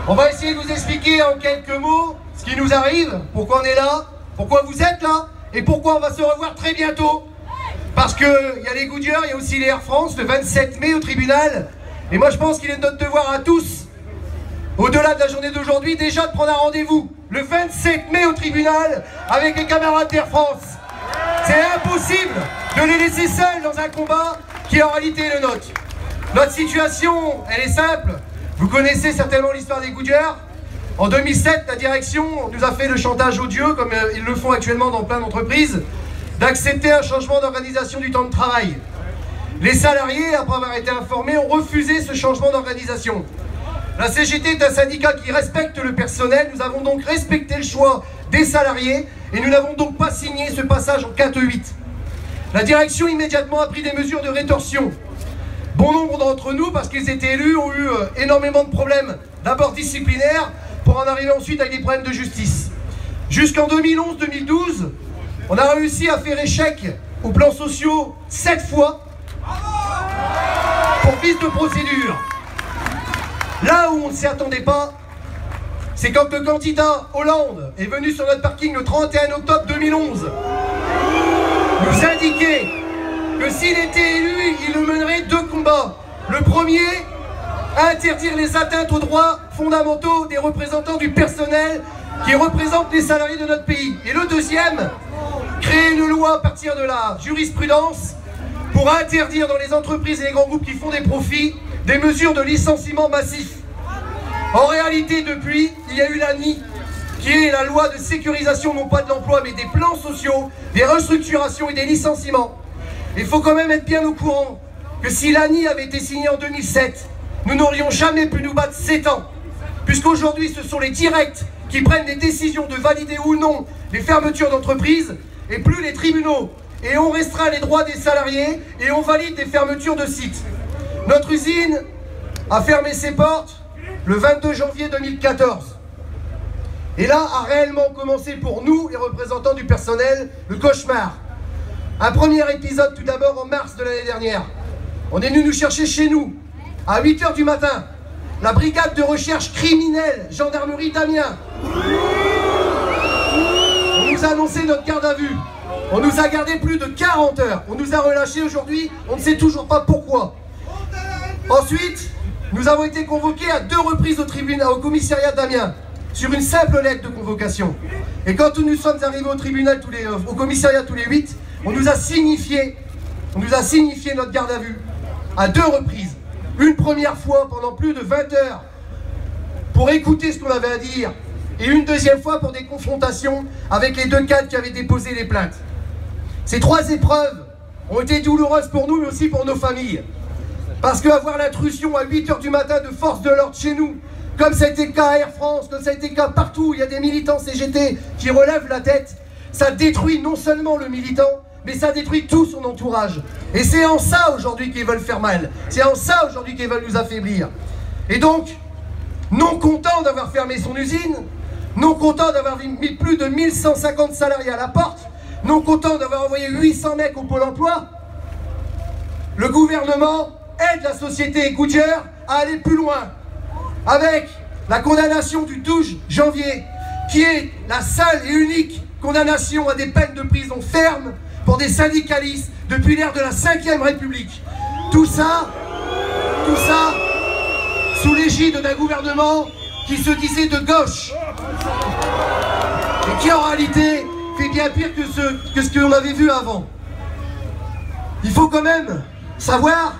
On va essayer de vous expliquer en quelques mots ce qui nous arrive, pourquoi on est là, pourquoi vous êtes là, et pourquoi on va se revoir très bientôt. Parce qu'il y a les Goodyear, il y a aussi les Air France, le 27 mai au tribunal. Et moi je pense qu'il est de notre devoir à tous, au-delà de la journée d'aujourd'hui, déjà de prendre un rendez-vous le 27 mai au tribunal avec les camarades d'Air France. C'est impossible de les laisser seuls dans un combat qui est en réalité le nôtre. Notre situation, elle est simple. Vous connaissez certainement l'histoire des Goodyear. En 2007, la direction nous a fait le chantage odieux, comme ils le font actuellement dans plein d'entreprises, d'accepter un changement d'organisation du temps de travail. Les salariés, après avoir été informés, ont refusé ce changement d'organisation. La CGT est un syndicat qui respecte le personnel. Nous avons donc respecté le choix des salariés et nous n'avons donc pas signé ce passage en 4-8. La direction immédiatement a pris des mesures de rétorsion. Bon nombre d'entre nous, parce qu'ils étaient élus, ont eu énormément de problèmes, d'abord disciplinaires, pour en arriver ensuite avec des problèmes de justice. Jusqu'en 2011-2012, on a réussi à faire échec aux plans sociaux 7 fois pour vice de procédure. Là où on ne s'y attendait pas, c'est quand le candidat Hollande est venu sur notre parking le 31 octobre 2011 nous indiquer que s'il était élu, il mènerait 2 combats. Le premier, interdire les atteintes aux droits fondamentaux des représentants du personnel qui représentent les salariés de notre pays. Et le deuxième, créer une loi à partir de la jurisprudence pour interdire dans les entreprises et les grands groupes qui font des profits des mesures de licenciement massif. En réalité, depuis, il y a eu l'ANI, qui est la loi de sécurisation non pas de l'emploi mais des plans sociaux, des restructurations et des licenciements. Il faut quand même être bien au courant que si l'ANI avait été signée en 2007, nous n'aurions jamais pu nous battre 7 ans. Puisqu'aujourd'hui, ce sont les directs qui prennent des décisions de valider ou non les fermetures d'entreprises et plus les tribunaux. Et on restreint les droits des salariés et on valide des fermetures de sites. Notre usine a fermé ses portes le 22 janvier 2014. Et là a réellement commencé pour nous, les représentants du personnel, le cauchemar. Un premier épisode tout d'abord en mars de l'année dernière. On est venu nous chercher chez nous, à 8 h du matin. La brigade de recherche criminelle, gendarmerie d'Amiens. On nous a annoncé notre garde à vue. On nous a gardé plus de 40 heures. On nous a relâchés aujourd'hui, on ne sait toujours pas pourquoi. Ensuite, nous avons été convoqués à 2 reprises au tribunal, au commissariat d'Amiens, sur une simple lettre de convocation. Et quand nous sommes arrivés au tribunal, au commissariat tous les 8, on nous a signifié notre garde à vue à 2 reprises. Une première fois pendant plus de 20 heures pour écouter ce qu'on avait à dire, et une deuxième fois pour des confrontations avec les 2 cadres qui avaient déposé les plaintes. Ces 3 épreuves ont été douloureuses pour nous, mais aussi pour nos familles. Parce qu'avoir l'intrusion à 8 h du matin de force de l'ordre chez nous, comme ça a été le cas à Air France, comme ça a été le cas partout où il y a des militants CGT qui relèvent la tête, ça détruit non seulement le militant, mais ça détruit tout son entourage. Et c'est en ça aujourd'hui qu'ils veulent faire mal. C'est en ça aujourd'hui qu'ils veulent nous affaiblir. Et donc, non content d'avoir fermé son usine, non content d'avoir mis plus de 1150 salariés à la porte, non content d'avoir envoyé 800 mecs au Pôle emploi, le gouvernement aide la société Goodyear à aller plus loin avec la condamnation du 12 janvier qui est la seule et unique condamnation à des peines de prison ferme pour des syndicalistes depuis l'ère de la 5e République. Tout ça sous l'égide d'un gouvernement qui se disait de gauche et qui en réalité fait bien pire que ce qu'on avait vu avant. Il faut quand même savoir